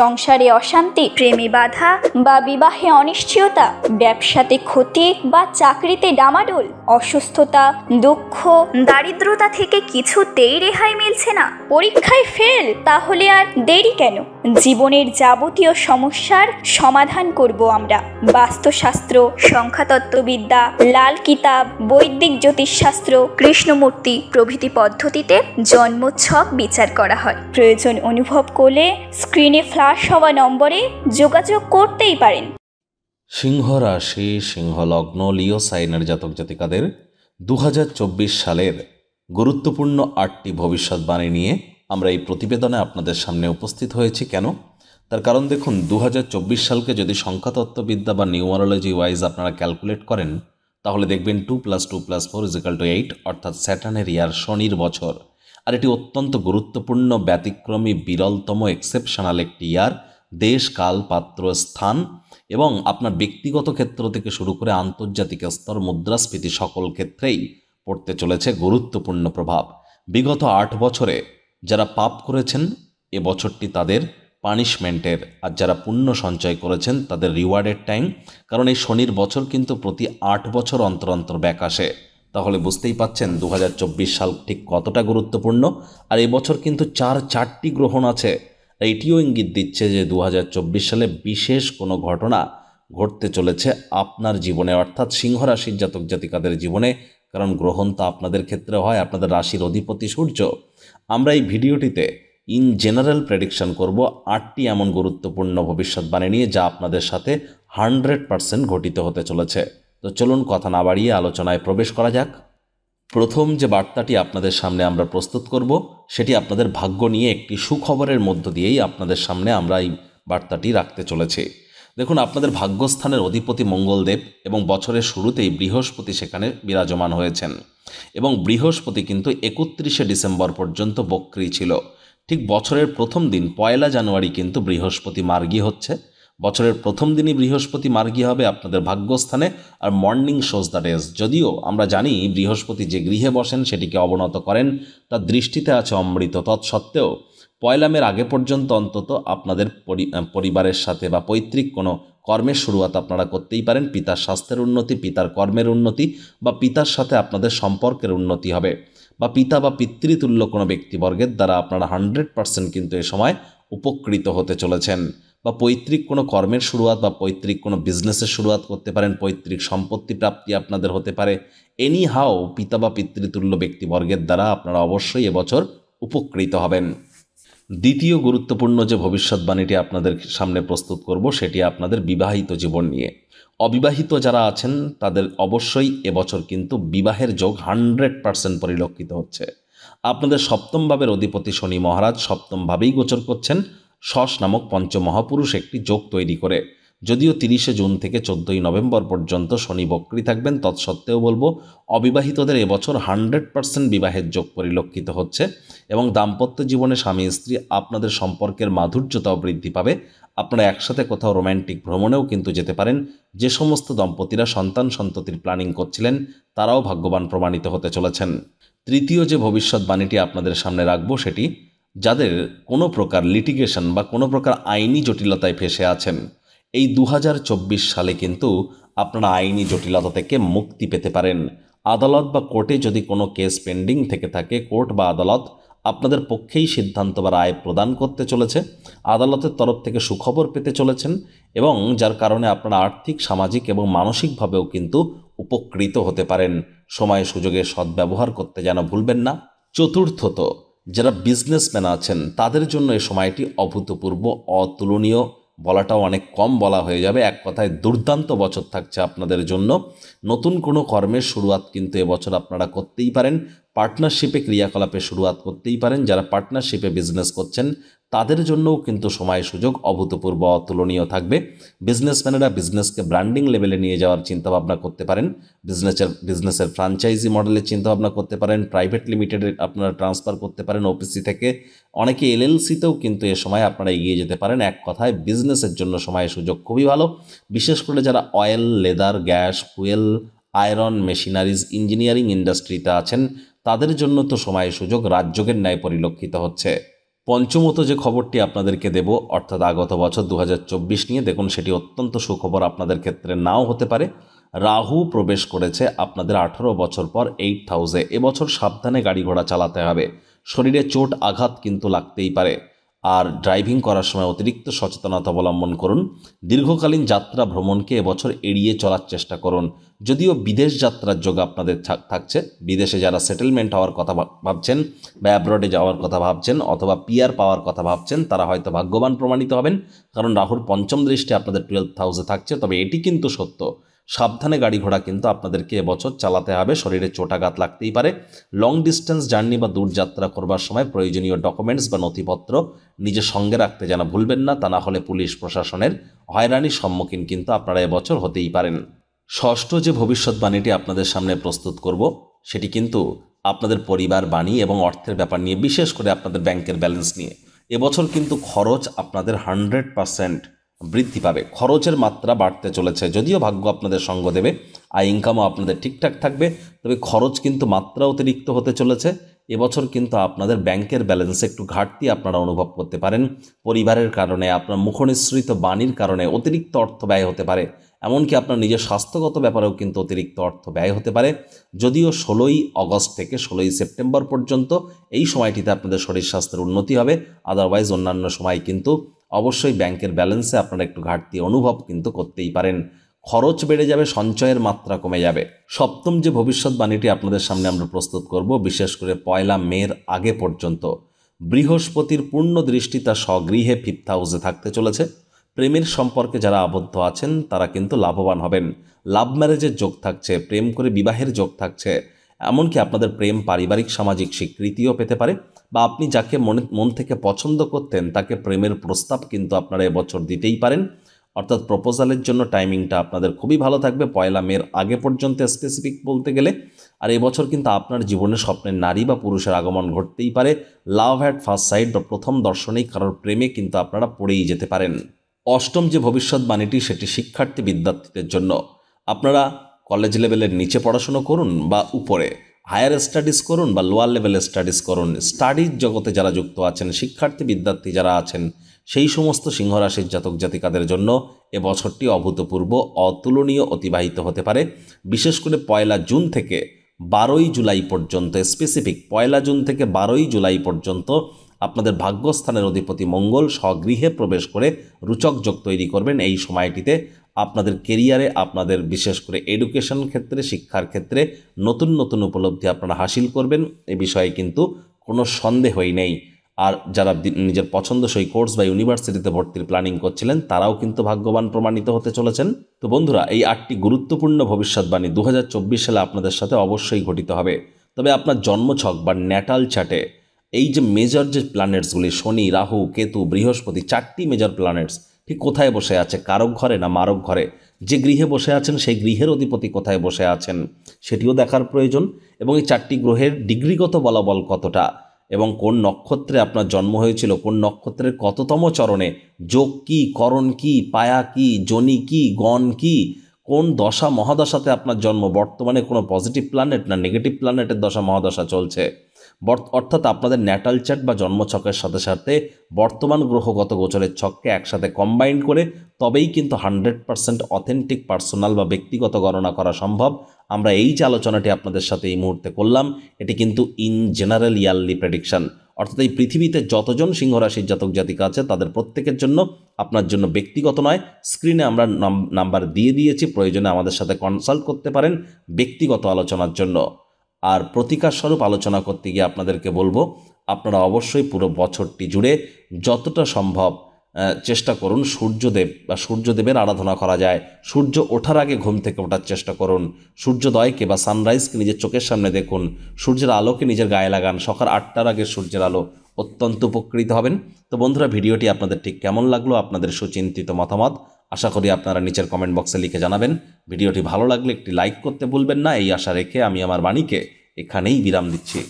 সংসারে অশান্তি, প্রেমে বাধা বা বিবাহে অনিশ্চয়তা, ব্যবসাতে ক্ষতি বা চাকরিতে ডামাডোল, অসুস্থতা, দুঃখ, দারিদ্রতা থেকে কিছুতেই রেহাই মিলছে না, পরীক্ষায় ফেল, তাহলে আর দেরি কেন? জীবনের যাবতীয় সমস্যার সমাধান করব আমরা। বাস্তুশাস্ত্র, সংখ্যাতত্ত্ববিদ্যা, লাল কিতাব, বৈদিক জ্যোতিষশাস্ত্র, কৃষ্ণমূর্তি প্রভৃতি পদ্ধতিতে জন্মছক বিচার করা হয়। প্রয়োজন অনুভব করলে স্ক্রিনে ফ্ল্যাশ হওয়া নম্বরে যোগাযোগ করতেই পারেন। সিংহ রাশি, সিংহ লগ্ন, লিও সাইনের জাতক জাতিকাদের 2024 সালের গুরুত্বপূর্ণ 8টি ভবিষ্যৎবাণী নিয়ে আমরা এই প্রতিবেদনে আপনাদের সামনে উপস্থিত হয়েছি। কেন? তার কারণ দেখুন, 2024 সালকে যদি সংখ্যাতত্ত্ববিদ্যা বা নিউমারোলজি ওয়াইজ আপনারা ক্যালকুলেট করেন, তাহলে দেখবেন 2+2+4=8, অর্থাৎ স্যাটার্নের ইয়ার, শনির বছর। আর এটি অত্যন্ত গুরুত্বপূর্ণ, ব্যতিক্রমী, বিরলতম, এক্সেপশনাল একটি ইয়ার। দেশ, কাল, পাত্র, স্থান এবং আপনার ব্যক্তিগত ক্ষেত্র থেকে শুরু করে আন্তর্জাতিক স্তর, মুদ্রাস্ফীতি সকল ক্ষেত্রেই পড়তে চলেছে গুরুত্বপূর্ণ প্রভাব। বিগত 8 বছরে যারা পাপ করেছেন, এ বছরটি তাদের পানিশমেন্টের, আর যারা পুণ্য সঞ্চয় করেছেন তাদের রিওয়ার্ডের টাইম। কারণ এই শনির বছর কিন্তু প্রতি 8 বছর অন্তর অন্তর ব্যাক আসে। তাহলে বুঝতেই পাচ্ছেন 2024 সাল ঠিক কতটা গুরুত্বপূর্ণ। আর এবছর কিন্তু 4টি গ্রহণ আছে। এটিও ইঙ্গিত দিচ্ছে যে 2024 সালে বিশেষ কোনো ঘটনা ঘটতে চলেছে আপনার জীবনে, অর্থাৎ সিংহ রাশির জাতক জাতিকাদের জীবনে। কারণ গ্রহণ তো আপনাদের ক্ষেত্রে হয়, আপনাদের রাশির অধিপতি সূর্য। আমরা এই ভিডিওটিতে ইন জেনারেল প্রেডিকশন করব 8টি এমন গুরুত্বপূর্ণ ভবিষ্যৎবাণী নিয়ে, যা আপনাদের সাথে 100% ঘটিত হতে চলেছে। তো চলুন কথা না বাড়িয়ে আলোচনায় প্রবেশ করা যাক। প্রথম যে বার্তাটি আপনাদের সামনে আমরা প্রস্তুত করব, সেটি আপনাদের ভাগ্য নিয়ে একটি সুখবরের মধ্য দিয়েই আপনাদের সামনে আমরা এই বার্তাটি রাখতে চলেছি। দেখুন, আপনাদের ভাগ্যস্থানের অধিপতি মঙ্গলদেব এবং বছরের শুরুতেই বৃহস্পতি সেখানে বিরাজমান হয়েছেন। এবং বৃহস্পতি কিন্তু 31শে ডিসেম্বর পর্যন্ত বক্রী ছিল। ঠিক বছরের প্রথম দিন 1 জানুয়ারি কিন্তু বৃহস্পতি মার্গী হচ্ছে। বছরের প্রথম দিনই বৃহস্পতি মার্গী হবে আপনাদের ভাগ্যস্থানে। আর মর্নিং শোজ দ্য ডেজ। যদিও আমরা জানি বৃহস্পতি যে গৃহে বসেন সেটিকে অবনত করেন, তার দৃষ্টিতে আছে অমৃত। তৎসত্ত্বেও 1 মের আগে পর্যন্ত অন্তত আপনাদের পরিবারের সাথে বা পৈতৃক কোনো কর্মের শুরুয়াত আপনারা করতেই পারেন। পিতার স্বাস্থ্যের উন্নতি, পিতার কর্মের উন্নতি, বা পিতার সাথে আপনাদের সম্পর্কের উন্নতি হবে, বা পিতা বা পিতৃতুল্য কোনো ব্যক্তিবর্গের দ্বারা আপনারা 100% কিন্তু এ সময় উপকৃত হতে চলেছেন। বা পৈতৃক কোনো কর্মের শুরুয়াত বা পৈতৃক কোনো বিজনেসের শুরুয়াত করতে পারেন, পৈতৃক সম্পত্তি প্রাপ্তি আপনাদের হতে পারে। এনি হাও পিতা বা পিতৃতুল্য ব্যক্তিবর্গের দ্বারা আপনারা অবশ্যই এবছর উপকৃত হবেন। দ্বিতীয় গুরুত্বপূর্ণ যে ভবিষ্যৎবাণীটি আপনাদের সামনে প্রস্তুত করব, সেটি আপনাদের বিবাহিত জীবন নিয়ে। অবিবাহিত যারা আছেন তাদের অবশ্যই এবছর কিন্তু বিবাহের যোগ 100% পরিলক্ষিত হচ্ছে। আপনাদের সপ্তম ভাবের অধিপতি শনি মহারাজ সপ্তম ভাবেই গোচর করছেন, শশ নামক পঞ্চমহাপুরুষ একটি যোগ তৈরি করে। যদিও 30শে জুন থেকে 14ই নভেম্বর পর্যন্ত শনি বক্রী থাকবেন, তৎসত্ত্বেও বলবো অবিবাহিতদের এবছর 100% বিবাহের যোগ পরিলক্ষিত হচ্ছে। এবং দাম্পত্য জীবনে স্বামী স্ত্রী আপনাদের সম্পর্কের মাধুর্যতাও বৃদ্ধি পাবে। আপনারা একসাথে কোথাও রোম্যান্টিক ভ্রমণেও কিন্তু যেতে পারেন। যে সমস্ত দম্পতিরা সন্ততির প্ল্যানিং করছিলেন, তারাও ভাগ্যবান প্রমাণিত হতে চলেছেন। তৃতীয় যে ভবিষ্যৎবাণীটি আপনাদের সামনে রাখবো, সেটি যাদের কোনো প্রকার লিটিগেশন বা কোনো প্রকার আইনি জটিলতায় ফেঁসে আছেন, এই 2024 সালে কিন্তু আপনারা আইনি জটিলতা থেকে মুক্তি পেতে পারেন। আদালত বা কোর্টে যদি কোনো কেস পেন্ডিং থেকে থাকে, কোর্ট বা আদালত আপনাদের পক্ষেই সিদ্ধান্ত বা রায় প্রদান করতে চলেছে। আদালতের তরফ থেকে সুখবর পেতে চলেছেন, এবং যার কারণে আপনারা আর্থিক, সামাজিক এবং মানসিকভাবেও কিন্তু উপকৃত হতে পারেন। সময় সুযোগের সদ্ব্যবহার করতে যেন ভুলবেন না। চতুর্থত, যারা বিজনেসম্যান আছেন তাদের জন্য এই সময়টি অভূতপূর্ব, অতুলনীয় বলাটাও অনেক কম বলা হয়ে যাবে। এক কথায় দুর্দান্ত বছর থাকছে আপনাদের জন্য। নতুন কোনো কর্মের শুরুয়াত কিন্তু এবছর আপনারা করতেই পারেন। পার্টনারশিপে ক্রিয়াকলাপের শুরুয়াত করতেই পারেন। যারা পার্টনারশিপে বিজনেস করছেন তাদের জন্যও কিন্তু সময় সুযোগ অভূতপূর্ব, অতুলনীয় থাকবে। বিজনেসম্যানেরা বিজনেসকে ব্র্যান্ডিং লেভেলে নিয়ে যাওয়ার চিন্তাভাবনা করতে পারেন। বিজনেসের ফ্র্যাঞ্চাইজি মডেলের চিন্তাভাবনা করতে পারেন। প্রাইভেট লিমিটেডে আপনারা ট্রান্সফার করতে পারেন ওপিসি থেকে। অনেকে এলএলসিতেও কিন্তু এ সময় আপনারা এগিয়ে যেতে পারেন। এক কথায় বিজনেসের জন্য সময় সুযোগ খুবই ভালো। বিশেষ করে যারা oil, leather, gas, fuel, iron, machineries, engineering ইন্ডাস্ট্রিতে আছেন, তাদের জন্য তো সময় সুযোগ রাজযোগের ন্যায় পরিলক্ষিত হচ্ছে। পঞ্চমত যে খবরটি আপনাদেরকে দেব, অর্থাৎ আগত বছর 2024 নিয়ে, দেখুন সেটি অত্যন্ত সুখবর আপনাদের ক্ষেত্রে নাও হতে পারে। রাহু প্রবেশ করেছে আপনাদের 18 বছর পর 8th হাউসে। এবছর সাবধানে গাড়ি ঘোড়া চালাতে হবে, শরীরে চোট আঘাত কিন্তু লাগতেই পারে। আর ড্রাইভিং করার সময় অতিরিক্ত সচেতনতা অবলম্বন করুন। দীর্ঘকালীন যাত্রা ভ্রমণকে এবছর এড়িয়ে চলার চেষ্টা করুন। যদিও বিদেশ যাত্রার যোগ আপনাদের থাকছে, বিদেশে যারা সেটেলমেন্ট হওয়ার কথা ভাবছেন বা অ্যাব্রডে যাওয়ার কথা ভাবছেন অথবা পিআর পাওয়ার কথা ভাবছেন, তারা হয়তো ভাগ্যবান প্রমাণিত হবেন, কারণ রাহুর পঞ্চম দৃষ্টি আপনাদের 12th হাউসে থাকছে। তবে এটি কিন্তু সত্য, সাবধানে গাড়ি ঘোড়া কিন্তু আপনাদেরকে এবছর চালাতে হবে, শরীরে চোটাঘাত লাগতেই পারে। লং ডিস্টেন্স জার্নি বা দূরযাত্রা করবার সময় প্রয়োজনীয় ডকুমেন্টস বা নথিপত্র নিজের সঙ্গে রাখতে যেন ভুলবেন না, তা না হলে পুলিশ প্রশাসনের হয়রানির সম্মুখীন কিন্তু আপনারা এবছর হতেই পারেন। ষষ্ঠ যে ভবিষ্যৎবাণীটি আপনাদের সামনে প্রস্তুত করব, সেটি কিন্তু আপনাদের পরিবার বাণী এবং অর্থের ব্যাপার নিয়ে, বিশেষ করে আপনাদের ব্যাংকের ব্যালেন্স নিয়ে। এবছর কিন্তু খরচ আপনাদের 100% বৃদ্ধি পাবে, খরচের মাত্রা বাড়তে চলেছে। যদিও ভাগ্য আপনাদের সঙ্গ দেবে, আয় ইনকামও আপনাদের ঠিকঠাক থাকবে, তবে খরচ কিন্তু মাত্রা অতিরিক্ত হতে চলেছে। এবছর কিন্তু আপনাদের ব্যাংকের ব্যালেন্সে একটু ঘাটতি আপনারা অনুভব করতে পারেন। পরিবারের কারণে, আপনার মুখনিসৃত বাণীর কারণে অতিরিক্ত অর্থ ব্যয় হতে পারে। এমনকি আপনার নিজের স্বাস্থ্যগত ব্যাপারেও কিন্তু অতিরিক্ত অর্থ ব্যয় হতে পারে। যদিও 16ই অগস্ট থেকে 16ই সেপ্টেম্বর পর্যন্ত এই সময়টিতে আপনাদের শরীর স্বাস্থ্যের উন্নতি হবে, আদারওয়াইজ অন্যান্য সময় কিন্তু অবশ্যই ব্যাংকের ব্যালেন্সে আপনারা একটু ঘাটতি অনুভব কিন্তু করতেই পারেন। খরচ বেড়ে যাবে, সঞ্চয়ের মাত্রা কমে যাবে। সপ্তম যে ভবিষ্যৎবাণীটি আপনাদের সামনে আমরা প্রস্তুত করব, বিশেষ করে 1 মের আগে পর্যন্ত বৃহস্পতির পূর্ণ দৃষ্টি তার স্বগৃহে 5th হাউসে থাকতে চলেছে। প্রেমের সম্পর্কে যারা আবদ্ধ আছেন তারা কিন্তু লাভবান হবেন। লাভ ম্যারেজের যোগ থাকছে, প্রেম করে বিবাহের যোগ থাকছে। এমনকি আপনাদের প্রেম পারিবারিক সামাজিক স্বীকৃতিও পেতে পারে, বা আপনি যাকে মন থেকে পছন্দ করতেন তাকে প্রেমের প্রস্তাব কিন্তু আপনারা এবছর দিতেই পারেন। অর্থাৎ প্রপোজালের জন্য টাইমিংটা আপনাদের খুবই ভালো থাকবে 1 মের আগে পর্যন্ত, স্পেসিফিক বলতে গেলে। আর এবছর কিন্তু আপনার জীবনে স্বপ্নের নারী বা পুরুষের আগমন ঘটতেই পারে। লাভ অ্যাট ফার্স্ট সাইট বা প্রথম দর্শনেই কারোর প্রেমে কিন্তু আপনারা পড়েই যেতে পারেন। অষ্টম যে ভবিষ্যৎবাণীটি, সেটি শিক্ষার্থী বিদ্যার্থীদের জন্য। আপনারা কলেজ লেভেলের নিচে পড়াশুনো করুন বা উপরে হায়ার স্টাডিজ করুন বা লোয়ার লেভেলে স্টাডিজ করুন, স্টাডিজ জগতে যারা যুক্ত আছেন, শিক্ষার্থী বিদ্যার্থী যারা আছেন, সেই সমস্ত সিংহ রাশির জাতক জাতিকাদের জন্য এবছরটি অভূতপূর্ব অতুলনীয় অতিবাহিত হতে পারে। বিশেষ করে 1 জুন থেকে 12ই জুলাই পর্যন্ত, স্পেসিফিক 1 জুন থেকে 12ই জুলাই পর্যন্ত আপনাদের ভাগ্যস্থানের অধিপতি মঙ্গল স্বগৃহে প্রবেশ করে রুচক যোগ তৈরি করবেন। এই সময়টিতে আপনাদের কেরিয়ারে, আপনাদের বিশেষ করে এডুকেশন ক্ষেত্রে, শিক্ষার ক্ষেত্রে নতুন নতুন উপলব্ধি আপনারা হাসিল করবেন, এ বিষয়ে কিন্তু কোনো সন্দেহই নেই। আর যারা নিজের পছন্দসই কোর্স বা ইউনিভার্সিটিতে ভর্তির প্ল্যানিং করছিলেন, তারাও কিন্তু ভাগ্যবান প্রমাণিত হতে চলেছেন। তো বন্ধুরা, এই 8টি গুরুত্বপূর্ণ ভবিষ্যৎবাণী 2024 সালে আপনাদের সাথে অবশ্যই ঘটিত হবে। তবে আপনার জন্মছক বা ন্যাটাল চার্টে এই যে মেজর যে প্ল্যানেটসগুলি, শনি, রাহু, কেতু, বৃহস্পতি, 4টি মেজর প্ল্যানেটস ঠিক কোথায় বসে আছে, কারক ঘরে না মারক ঘরে, যে গৃহে বসে আছেন সেই গৃহের অধিপতি কোথায় বসে আছেন সেটিও দেখার প্রয়োজন। এবং এই 4টি গ্রহের ডিগ্রিগত বলাবল কতটা, এবং কোন নক্ষত্রে আপনার জন্ম হয়েছিল, কোন নক্ষত্রের কততম চরণে, যোগ কী, করণ কী, পায়া কী, যোনি কী, গণ কী, কোন দশা মহাদশাতে আপনার জন্ম, বর্তমানে কোনো পজিটিভ প্ল্যানেট না নেগেটিভ প্ল্যানেটের দশা মহাদশা চলছে, অর্থাৎ আপনাদের ন্যাটাল চার্ট বা জন্মছকের সাথে সাথে বর্তমান গ্রহগত গোচরের ছককে একসাথে কম্বাইন করে তবেই কিন্তু 100% অথেন্টিক পার্সোনাল বা ব্যক্তিগত গণনা করা সম্ভব। আমরা এই যে আলোচনাটি আপনাদের সাথে এই মুহূর্তে করলাম, এটি কিন্তু ইন জেনারেল ইয়ারলি প্রেডিকশন, অর্থাৎ এই পৃথিবীতে যতজন সিংহ রাশির জাতক জাতিকা আছে তাদের প্রত্যেকের জন্য, আপনার জন্য ব্যক্তিগত নয়। স্ক্রিনে আমরা নাম্বার দিয়ে দিয়েছি, প্রয়োজনে আমাদের সাথে কনসাল্ট করতে পারেন ব্যক্তিগত আলোচনার জন্য। আর প্রতিকার স্বরূপ আলোচনা করতে গিয়ে আপনাদেরকে বলবো, আপনারা অবশ্যই পুরো বছরটি জুড়ে যতটা সম্ভব চেষ্টা করুন সূর্যদেব বা সূর্যদেবের আরাধনা করা যায়। সূর্য ওঠার আগে ঘুম থেকে ওঠার চেষ্টা করুন, সূর্যোদয়কে বা সানরাইজকে নিজের চোখের সামনে দেখুন, সূর্যের আলোকে নিজের গায়ে লাগান। সকাল 8টার আগে সূর্যের আলো, অত্যন্ত উপকৃত হবেন। তো বন্ধুরা, ভিডিওটি আপনাদের ঠিক কেমন লাগলো, আপনাদের সুচিন্তিত মতামত আশা করি আপনারা নিচের কমেন্ট বক্সে লিখে জানাবেন। ভিডিওটি ভালো লাগলে একটি লাইক করতে ভুলবেন না, এই আশা রেখে আমি আমার বাণীকে এখানেই বিরাম দিচ্ছি।